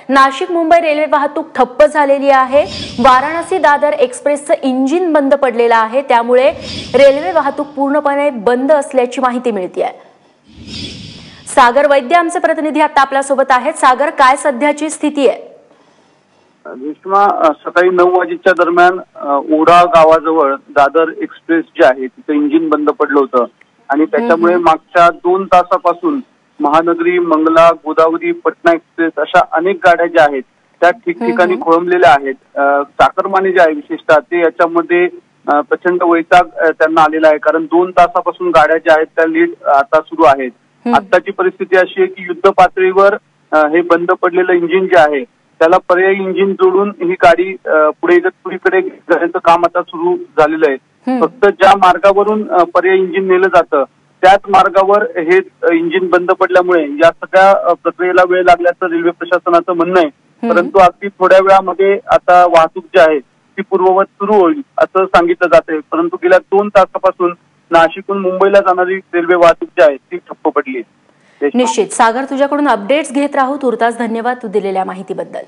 Nashik Mumbai railway वाहतूक ठप्प झालेली आहे। वाराणसी दादर एक्सप्रेसचं इंजिन बंद पडलेलं आहे, त्यामुळे रेल्वे वाहतूक पूर्णपणे बंद असल्याची माहिती मिळते आहे। सागर वैद्य आमचे प्रतिनिधी आता आपल्या सोबत आहेत। सागर, काय सध्याची स्थिती आहे? रेश्मा, सकाळी 9 वाजेच्या दरम्यान ओढा गावाजवळ दादर एक्सप्रेस जे आहे तिचं इंजिन बंद पडलं होतं आणि त्याच्यामुळे मागच्या 2 तासापासून महानगरी, मंगला, गोदावरी, पटना एक्सप्रेस अशा अनेक गाड्या ज्या आहेत त्या ठिकठिकाणी खोळंबलेल्या आहेत। चाकरमानी जे आहे विशेषतः ते याच्यामध्ये प्रचंड वैताग त्यांना आलेला आहे, कारण 2 तासापासून गाड्या ज्या आहेत त्या लेट आता सुरू आहेत। आताची परिस्थिती अशी आहे की युद्ध पातळीवर हे बंद पडलेलं इंजिन जे आहे त्याला पर्यायी इंजिन जोडून ही गाडी पुढे इगतपुरीकडे जाण्याचं काम आता सुरू झालेलं आहे। फक्त ज्या मार्गावरून पर्यायी इंजिन नेलं जातं त्याच मार्गावर हे इंजिन बंद पडल्यामुळे या सगळ्या प्रक्रियेला वेळ लागल्याचं रेल्वे प्रशासनाचं म्हणणं आहे। परंतु अगदी थोड्या वेळामध्ये आता वाहतूक जी आहे ती पूर्ववत सुरू होईल असं सांगितलं जातंय। परंतु गेल्या 2 तासापासून नाशिकहून मुंबईला जाणारी रेल्वे वाहतूक जी आहे ती ठप्प पडली आहे। निश्चित सागर, तुझ्याकडून अपडेट्स घेत राहू। तुर्तास धन्यवाद तू दिलेल्या माहितीबद्दल।